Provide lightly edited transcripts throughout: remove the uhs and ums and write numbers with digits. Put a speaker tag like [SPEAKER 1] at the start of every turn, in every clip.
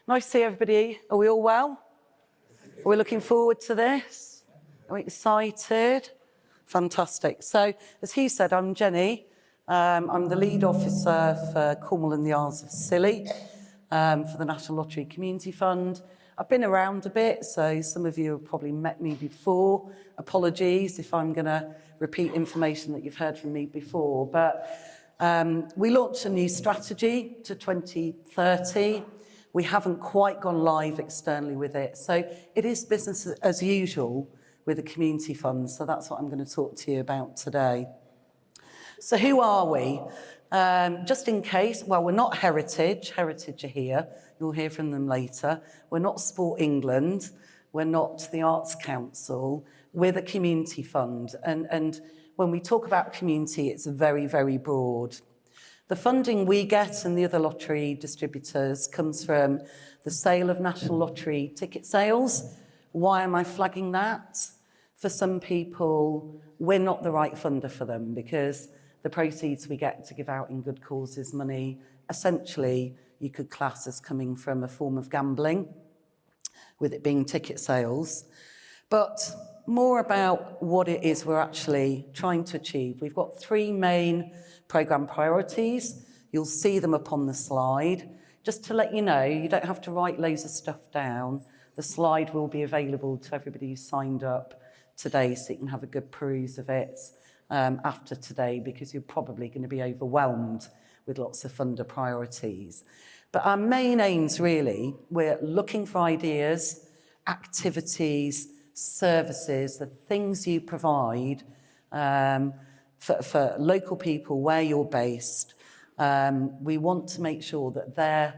[SPEAKER 1] Nice to see everybody. Are we all well? Are we looking forward to this? Are we excited? Fantastic. So, as he said, I'm Jenny. I'm the lead officer for Cornwall and the Isles of Scilly for the National Lottery Community Fund. I've been around a bit, so some of you have probably met me before. Apologies if I'm going to repeat information that you've heard from me before. But we launched a new strategy to 2030. We haven't quite gone live externally with it. So it is business as usual with the community fund. So that's what I'm going to talk to you about today. So who are we? Just in case, well, we're not Heritage. Heritage are here. You'll hear from them later. We're not Sport England. We're not the Arts Council. We're the community fund. And when we talk about community, it's very, very broad. The funding we get and the other lottery distributors comes from the sale of National Lottery ticket sales. Why am I flagging that? For some people, we're not the right funder for them because the proceeds we get to give out in good causes money, essentially you could class as coming from a form of gambling, with it being ticket sales. But more about what it is we're actually trying to achieve. We've got three main programme priorities. You'll see them up on the slide. Just to let you know, you don't have to write loads of stuff down. The slide will be available to everybody who's signed up today, so you can have a good peruse of it after today, because you're probably going to be overwhelmed with lots of funder priorities. But our main aims, really, we're looking for ideas, activities, services, the things you provide for local people where you're based. We want to make sure that they're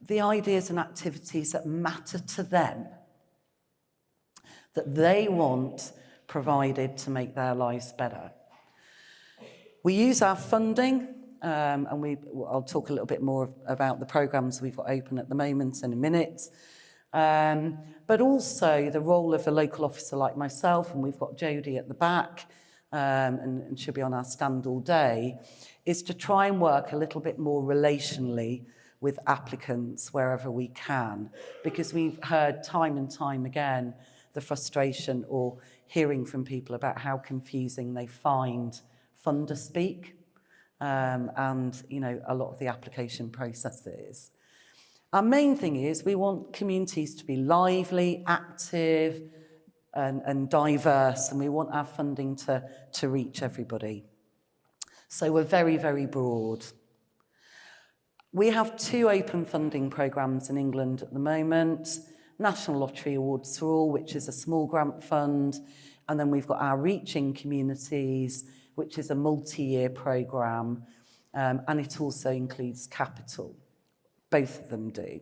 [SPEAKER 1] the ideas and activities that matter to them, that they want provided to make their lives better. We use our funding, and I'll talk a little bit more about the programmes we've got open at the moment in a minute. But also the role of a local officer like myself, and we've got Jodie at the back, and she'll be on our stand all day, is to try and work a little bit more relationally with applicants wherever we can, because we've heard time and time again the frustration or hearing from people about how confusing they find funder speak and, you know, a lot of the application processes. Our main thing is we want communities to be lively, active and diverse, and we want our funding to reach everybody. So we're very, very broad. We have two open funding programmes in England at the moment. National Lottery Awards for All, which is a small grant fund, and then we've got our Reaching Communities, which is a multi-year programme, and it also includes capital. Both of them do.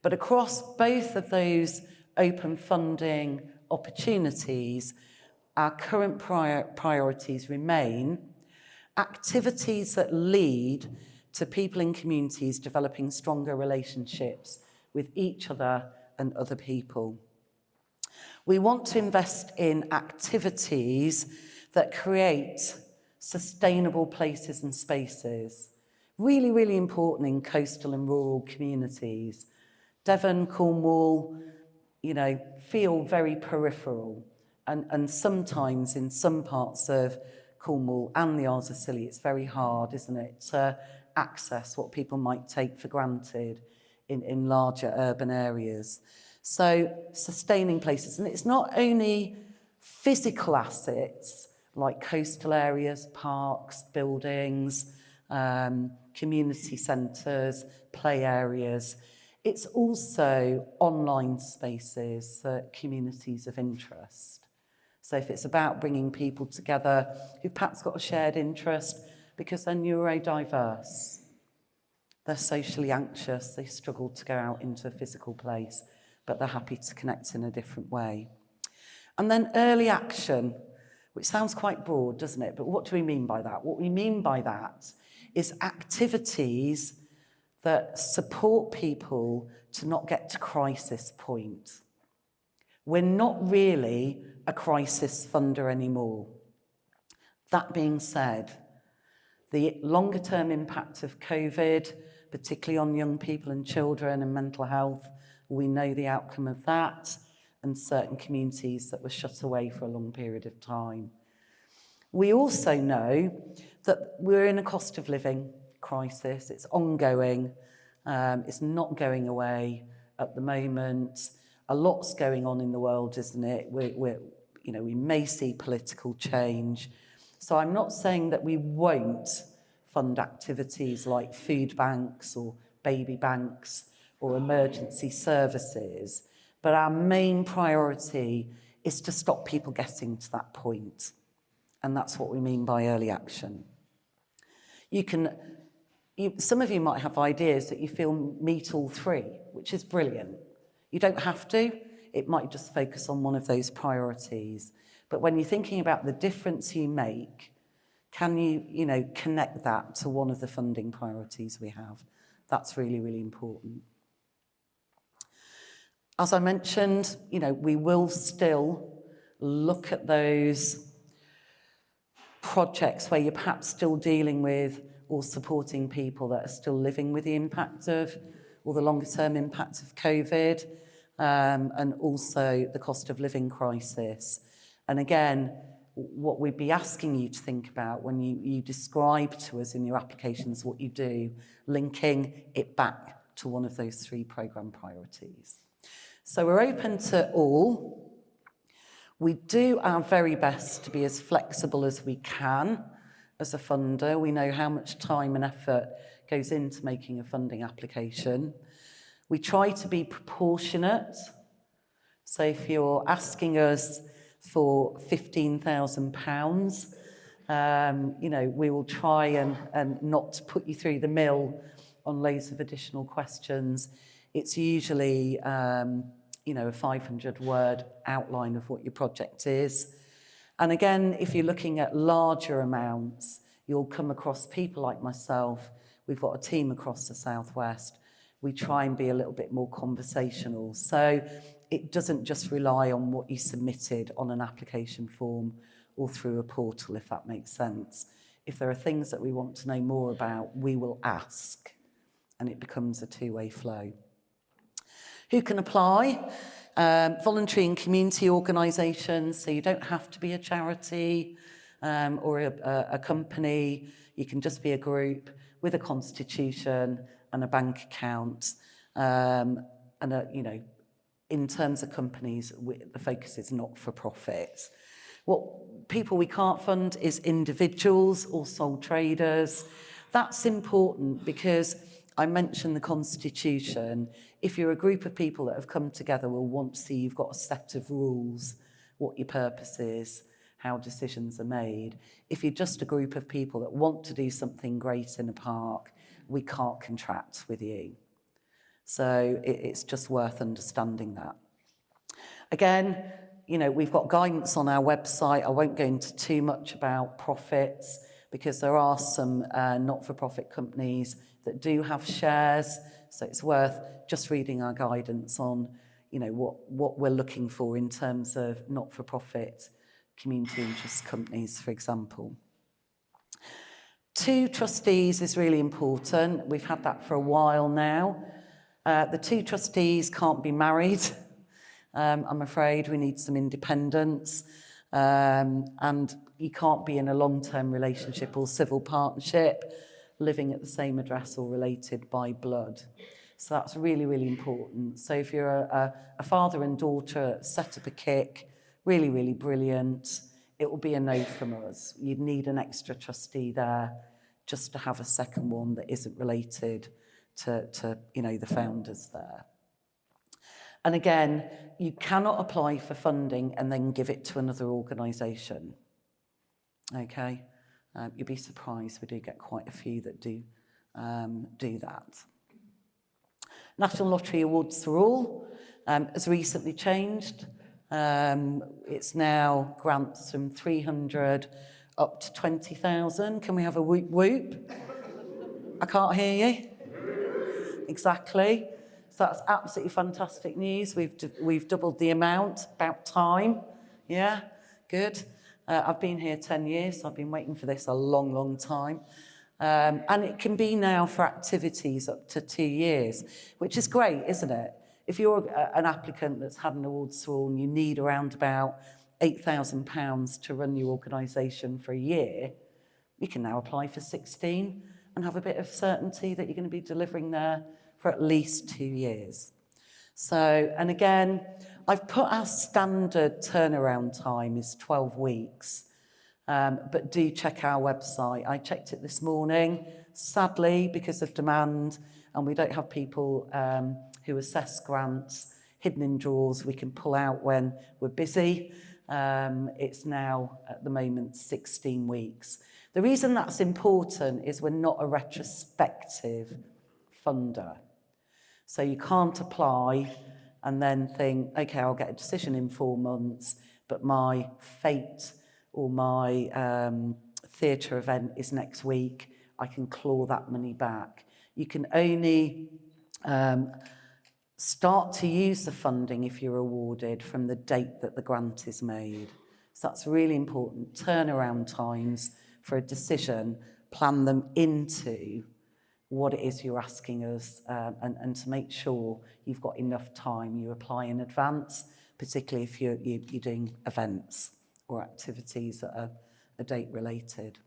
[SPEAKER 1] But across both of those open funding opportunities, our current priorities remain activities that lead to people in communities developing stronger relationships with each other and other people. We want to invest in activities that create sustainable places and spaces. Really, really important in coastal and rural communities. Devon, Cornwall, you know, feel very peripheral. And sometimes in some parts of Cornwall and the Isles of Scilly, it's very hard, isn't it, to access what people might take for granted in larger urban areas. So sustaining places. And it's not only physical assets like coastal areas, parks, buildings, community centres, play areas. It's also online spaces for communities of interest. So if it's about bringing people together who've perhaps got a shared interest because they're neurodiverse, they're socially anxious, they struggle to go out into a physical place, but they're happy to connect in a different way. And then early action, which sounds quite broad, doesn't it? But what do we mean by that? What we mean by that is activities that support people to not get to crisis point. We're not really a crisis funder anymore. That being said, the longer term impact of COVID particularly on young people and children and mental health. We know the outcome of that, and certain communities that were shut away for a long period of time. We also know that we're in a cost of living crisis. It's ongoing. It's not going away at the moment. A lot's going on in the world, isn't it? We may see political change. So I'm not saying that we won't fund activities like food banks or baby banks or emergency services, but our main priority is to stop people getting to that point. And that's what we mean by early action. Some of you might have ideas that you feel meet all three, which is brilliant. You don't have to. It might just focus on one of those priorities. But when you're thinking about the difference you make, can you connect that to one of the funding priorities we have? That's really, really important. As I mentioned, we will still look at those projects where you're perhaps still dealing with or supporting people that are still living with the impact of, or the longer term impact of COVID, and also the cost of living crisis. And again, what we'd be asking you to think about when you describe to us in your applications what you do, linking it back to one of those three programme priorities. So we're open to all. We do our very best to be as flexible as we can as a funder. We know how much time and effort goes into making a funding application. We try to be proportionate. So if you're asking us for £15,000, we will try and not put you through the mill on loads of additional questions. It's usually a 500-word outline of what your project is. And again, if you're looking at larger amounts, you'll come across people like myself. We've got a team across the Southwest. We try and be a little bit more conversational. So it doesn't just rely on what you submitted on an application form or through a portal, if that makes sense. If there are things that we want to know more about, we will ask, and it becomes a two-way flow. Who can apply? Voluntary and community organisations, so you don't have to be a charity or a company. You can just be a group with a constitution and a bank account. In terms of companies, the focus is not for profit. What people we can't fund is individuals or sole traders. That's important because I mentioned the constitution. If you're a group of people that have come together, we'll want to see you've got a set of rules, what your purpose is, how decisions are made. If you're just a group of people that want to do something great in a park, we can't contract with you. So it's just worth understanding that. Again, we've got guidance on our website. I won't go into too much about profits because there are some not-for-profit companies that do have shares. So it's worth just reading our guidance on, what we're looking for in terms of not-for-profit community interest companies, for example. 2 trustees is really important. We've had that for a while now. The 2 trustees can't be married. I'm afraid we need some independence. And you can't be in a long-term relationship or civil partnership, living at the same address or related by blood. So that's really, really important. So if you're a father and daughter, set up a kick, really, really brilliant, it will be a no from us. You'd need an extra trustee there just to have a second one that isn't related to the founders there. And again, you cannot apply for funding and then give it to another organisation. Okay? You'd be surprised, we do get quite a few that do that. National Lottery Awards for All has recently changed. It's now grants from 300 up to 20,000. Can we have a whoop whoop? I can't hear you. Exactly. So that's absolutely fantastic news. We've doubled the amount, about time. Yeah, good. I've been here 10 years, so I've been waiting for this a long, long time. And it can be now for activities up to 2 years, which is great, isn't it? If you're an applicant that's had an awards tool and you need around about £8,000 to run your organisation for a year, you can now apply for 16 and have a bit of certainty that you're going to be delivering there for at least 2 years. So, and again, I've put our standard turnaround time is 12 weeks. But do check our website. I checked it this morning. Sadly, because of demand, and we don't have people who assess grants hidden in drawers we can pull out when we're busy. It's now, at the moment, 16 weeks. The reason that's important is we're not a retrospective funder. So you can't apply and then think, okay, I'll get a decision in 4 months, but my fate or my theatre event is next week, I can claw that money back. You can only start to use the funding if you're awarded from the date that the grant is made. So that's really important. Turnaround times for a decision, plan them into what it is you're asking us, and to make sure you've got enough time. You apply in advance, particularly if you're doing events or activities that are date related.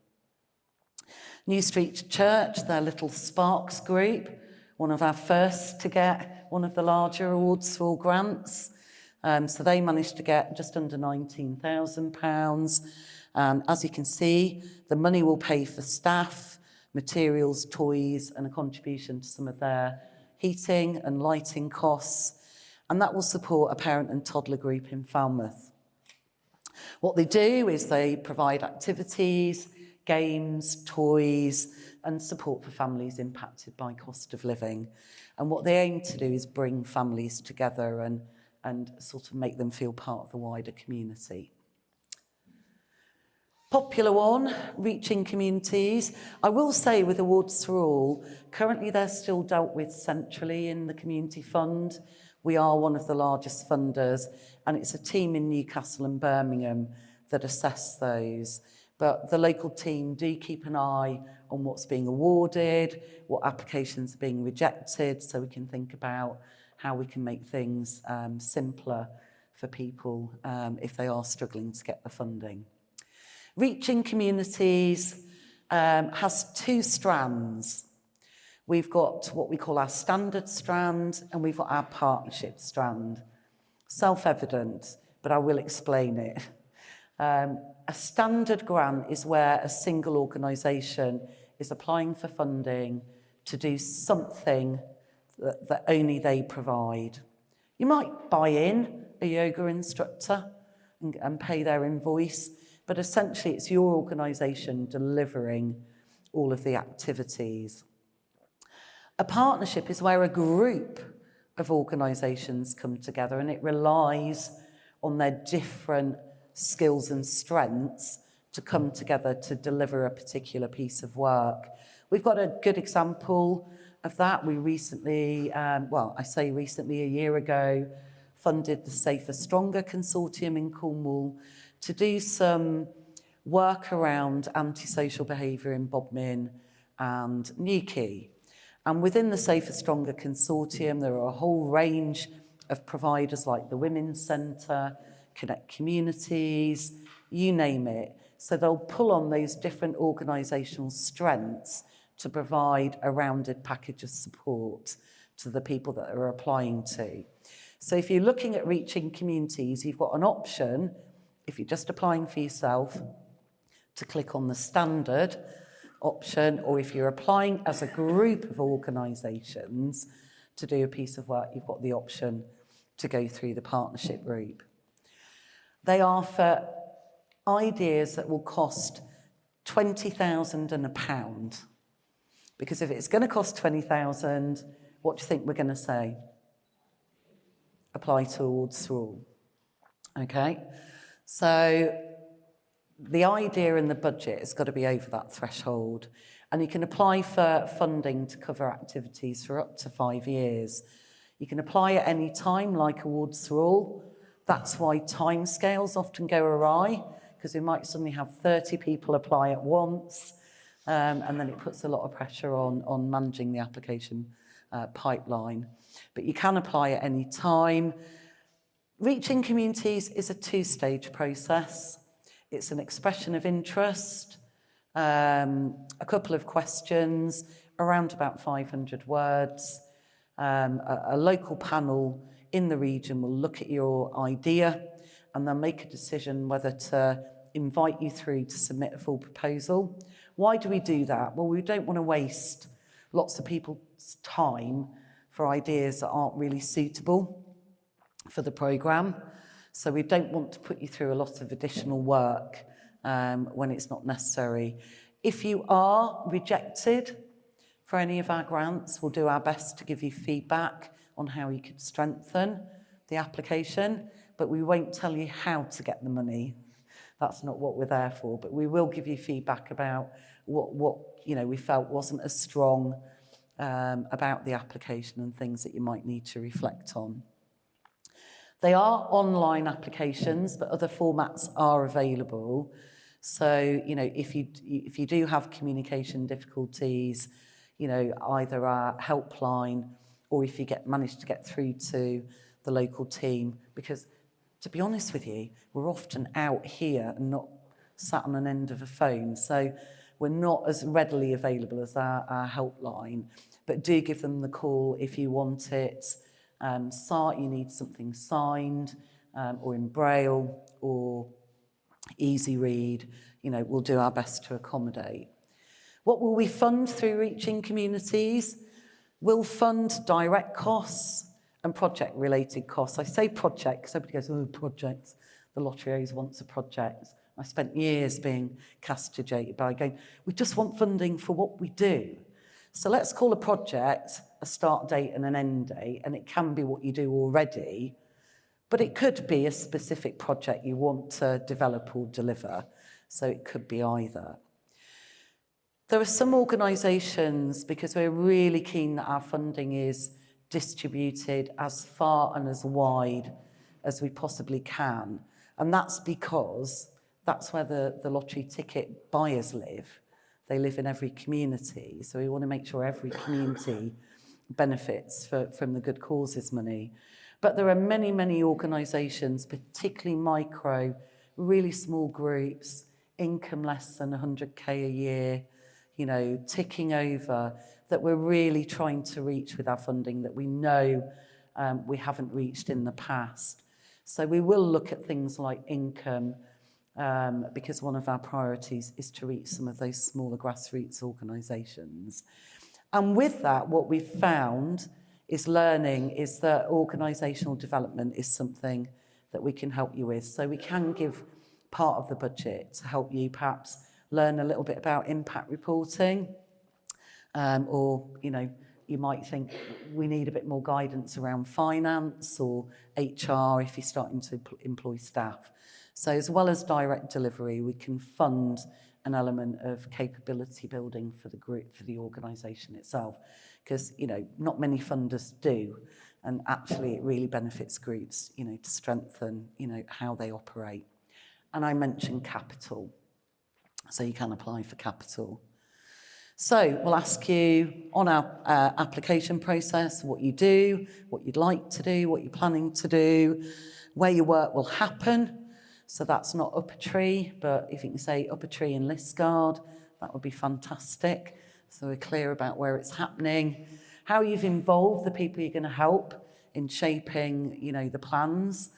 [SPEAKER 1] New Street Church, their little Sparks group, one of our first to get one of the larger awards for all grants. So they managed to get just under £19,000. And as you can see, the money will pay for staff, materials, toys, and a contribution to some of their heating and lighting costs. And that will support a parent and toddler group in Falmouth. What they do is they provide activities, games, toys, and support for families impacted by cost of living. And what they aim to do is bring families together and sort of make them feel part of the wider community. Popular one, reaching communities. I will say with Awards for All, currently they're still dealt with centrally in the Community Fund. We are one of the largest funders, and it's a team in Newcastle and Birmingham that assess those. But the local team do keep an eye on what's being awarded, what applications are being rejected, so we can think about how we can make things simpler for people if they are struggling to get the funding. Reaching communities has 2 strands. We've got what we call our standard strand, and we've got our partnership strand. Self-evident, but I will explain it. A standard grant is where a single organisation is applying for funding to do something that only they provide. You might buy in a yoga instructor and pay their invoice, but essentially it's your organisation delivering all of the activities. A partnership is where a group of organisations come together, and it relies on their different skills and strengths to come together to deliver a particular piece of work. We've got a good example of that. We recently, I say recently, a year ago, funded the Safer Stronger consortium in Cornwall to do some work around antisocial behaviour in Bodmin and Newquay. And within the Safer Stronger consortium, there are a whole range of providers like the Women's Centre, Connect Communities, you name it. So they'll pull on those different organisational strengths to provide a rounded package of support to the people that are applying to. So if you're looking at reaching communities, you've got an option, if you're just applying for yourself, to click on the standard option, or if you're applying as a group of organisations to do a piece of work, you've got the option to go through the partnership route. They are for ideas that will cost £20,000 and £1. Because if it's going to cost £20,000, what do you think we're going to say? Apply to Awards for All. Okay? So the idea in the budget has got to be over that threshold. And you can apply for funding to cover activities for up to 5 years. You can apply at any time, like Awards for All. That's why timescales often go awry, because we might suddenly have 30 people apply at once. and then it puts a lot of pressure on managing the application pipeline. But you can apply at any time. Reaching communities is a two-stage process. It's an expression of interest, a couple of questions, around about 500 words. A local panel in the region will look at your idea and they'll make a decision whether to invite you through to submit a full proposal. Why do we do that? Well, we don't want to waste lots of people's time for ideas that aren't really suitable for the programme. So we don't want to put you through a lot of additional work when it's not necessary. If you are rejected for any of our grants, we'll do our best to give you feedback on how you could strengthen the application, but we won't tell you how to get the money. That's not what we're there for, but we will give you feedback about what we felt wasn't as strong about the application and things that you might need to reflect on. They are online applications, but other formats are available. So, if you do have communication difficulties, either our helpline or if you manage to get through to the local team, because to be honest with you, we're often out here and not sat on an end of a phone. So we're not as readily available as our helpline, but do give them the call if you want it. You need something signed or in Braille or easy read, we'll do our best to accommodate. What will we fund through Reaching Communities? We'll fund direct costs and project-related costs. I say project because everybody goes, oh, projects. The lottery always wants a project. I spent years being castigated by going, we just want funding for what we do. So let's call a project a start date and an end date, and it can be what you do already, but it could be a specific project you want to develop or deliver. So it could be either. There are some organisations, because we're really keen that our funding is distributed as far and as wide as we possibly can. And that's because that's where the lottery ticket buyers live. They live in every community. So we want to make sure every community benefits from the good causes money. But there are many, many organisations, particularly micro, really small groups, income less than 100k a year, ticking over, that we're really trying to reach with our funding that we know we haven't reached in the past. So we will look at things like income, because one of our priorities is to reach some of those smaller grassroots organisations. And with that, what we've found is that organisational development is something that we can help you with. So we can give part of the budget to help you perhaps learn a little bit about impact reporting, or you might think we need a bit more guidance around finance or HR if you're starting to employ staff. So as well as direct delivery, we can fund an element of capability building for the group, for the organisation itself, because not many funders do, and actually it really benefits groups to strengthen how they operate. And I mentioned capital, so you can apply for capital. So we'll ask you on our application process what you do, what you'd like to do, what you're planning to do, where your work will happen. So that's not up a tree, but if you can say up a tree in Liscard, that would be fantastic. So we're clear about where it's happening, how you've involved the people you're going to help in shaping, the plans,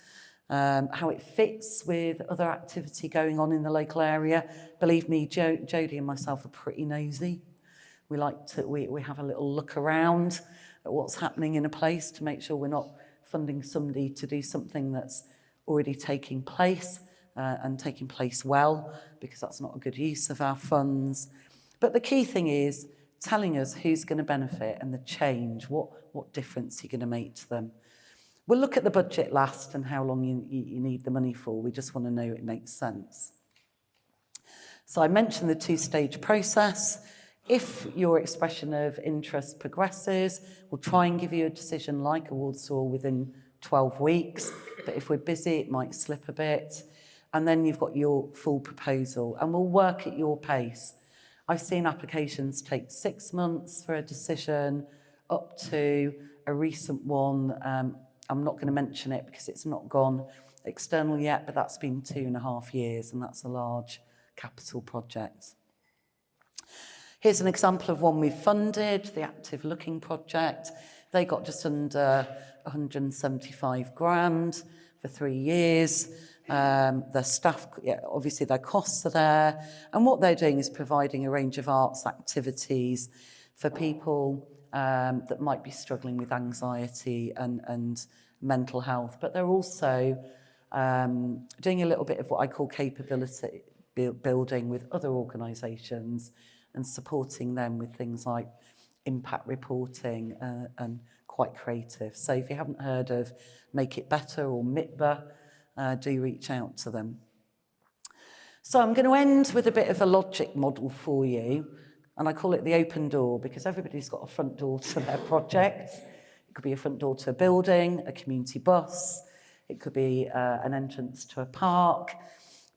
[SPEAKER 1] how it fits with other activity going on in the local area. Believe me, Jodie and myself are pretty nosy. We have a little look around at what's happening in a place to make sure we're not funding somebody to do something that's already taking place and taking place well, because that's not a good use of our funds. But the key thing is telling us who's going to benefit and the change, what difference you're going to make to them. We'll look at the budget last and how long you need the money for. We just want to know it makes sense. So I mentioned the two-stage process. If your expression of interest progresses, we'll try and give you a decision like a Warsaw within 12 weeks. But if we're busy, it might slip a bit. And then you've got your full proposal. And we'll work at your pace. I've seen applications take 6 months for a decision, up to a recent one. I'm not going to mention it because it's not gone external yet, but that's been 2.5 years, and that's a large capital project. Here's an example of one we've funded, the Active Looking project. They got just under 175 grand for 3 years. Their staff, obviously their costs are there. And what they're doing is providing a range of arts activities for people that might be struggling with anxiety and mental health. But they're also doing a little bit of what I call capability building with other organisations and supporting them with things like impact reporting and quite creative. So if you haven't heard of Make It Better or MITBA, do reach out to them. So I'm going to end with a bit of a logic model for you, and I call it the open door because everybody's got a front door to their project. It could be a front door to a building, a community bus, it could be an entrance to a park,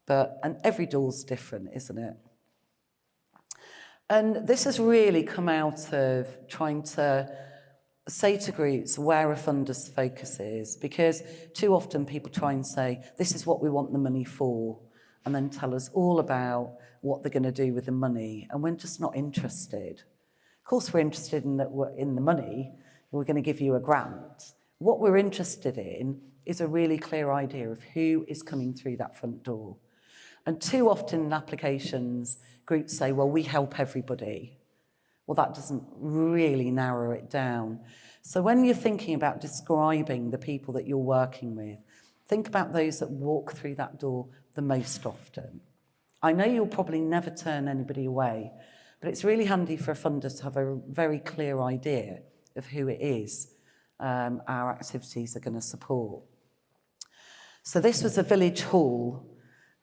[SPEAKER 1] and every door's different, isn't it? And this has really come out of trying to say to groups where a funder's focus is, because too often people try and say, this is what we want the money for, and then tell us all about what they're going to do with the money, and we're just not interested. Of course, we're interested in the money. We're going to give you a grant. What we're interested in is a really clear idea of who is coming through that front door. And too often in applications, groups say, well, we help everybody. Well, that doesn't really narrow it down. So when you're thinking about describing the people that you're working with, think about those that walk through that door the most often. I know you'll probably never turn anybody away, but it's really handy for a funder to have a very clear idea of who it is our activities are going to support. So this was a village hall,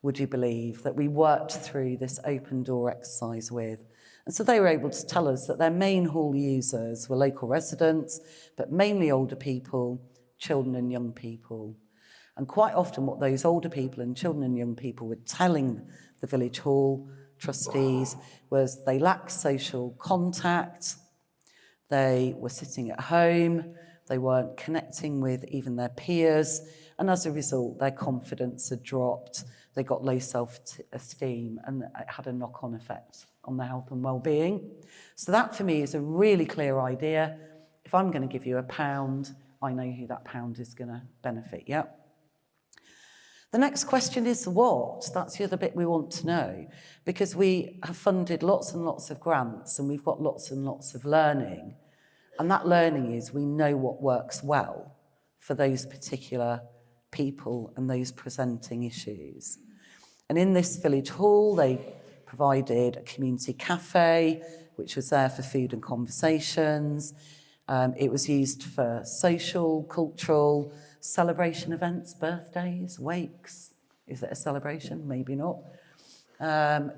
[SPEAKER 1] would you believe, that we worked through this open door exercise with. And so they were able to tell us that their main hall users were local residents, but mainly older people, children and young people. And quite often what those older people and children and young people were telling the village hall trustees was they lacked social contact, they were sitting at home, they weren't connecting with even their peers, and as a result, their confidence had dropped, they got low self-esteem, and it had a knock-on effect on their health and well-being. So that for me is a really clear idea. If I'm going to give you £1, I know who that pound is going to benefit, yeah? The next question is what? That's the other bit we want to know, because we have funded lots and lots of grants and we've got lots and lots of learning. And that learning is we know what works well for those particular people and those presenting issues. And in this village hall, they provided a community cafe, which was there for food and conversations. It was used for social, cultural, celebration events, birthdays, wakes. Is it a celebration? Maybe not.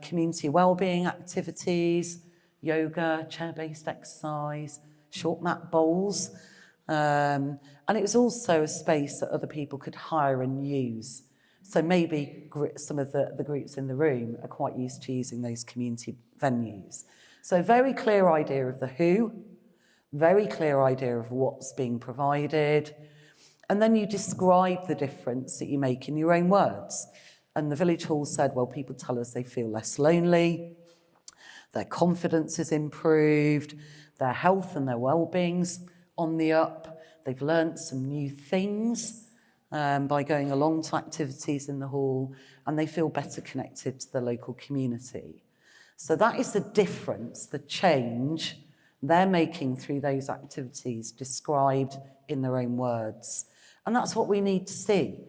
[SPEAKER 1] Community wellbeing activities, yoga, chair-based exercise, short mat bowls. And it was also a space that other people could hire and use. So maybe some of the groups in the room are quite used to using those community venues. So very clear idea of the who, very clear idea of what's being provided, and then you describe the difference that you make in your own words. And the village hall said, well, people tell us they feel less lonely, their confidence is improved, their health and their well-being's on the up, they've learnt some new things by going along to activities in the hall, and they feel better connected to the local community. So that is the difference, the change they're making through those activities described in their own words. And that's what we need to see,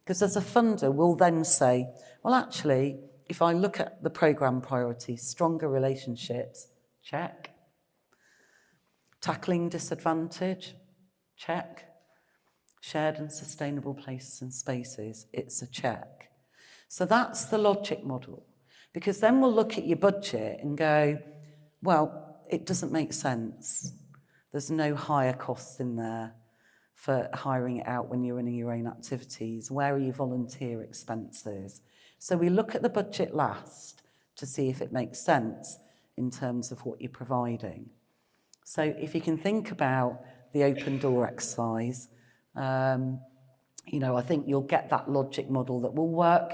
[SPEAKER 1] because as a funder, we'll then say, well, actually, if I look at the programme priorities, stronger relationships, check. Tackling disadvantage, check. Shared and sustainable places and spaces, it's a check. So that's the logic model, because then we'll look at your budget and go, well, it doesn't make sense. There's no higher costs in there for hiring it out when you're running your own activities. Where are your volunteer expenses? So we look at the budget last to see if it makes sense. in terms of what you're providing. So if you can think about the open door exercise, you know, I think you'll get that logic model that will work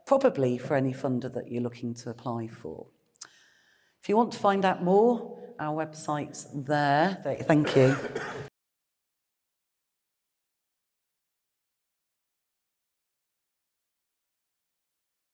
[SPEAKER 1] probably for any funder that you're looking to apply for. If you want to find out more, our website's there. Thank you.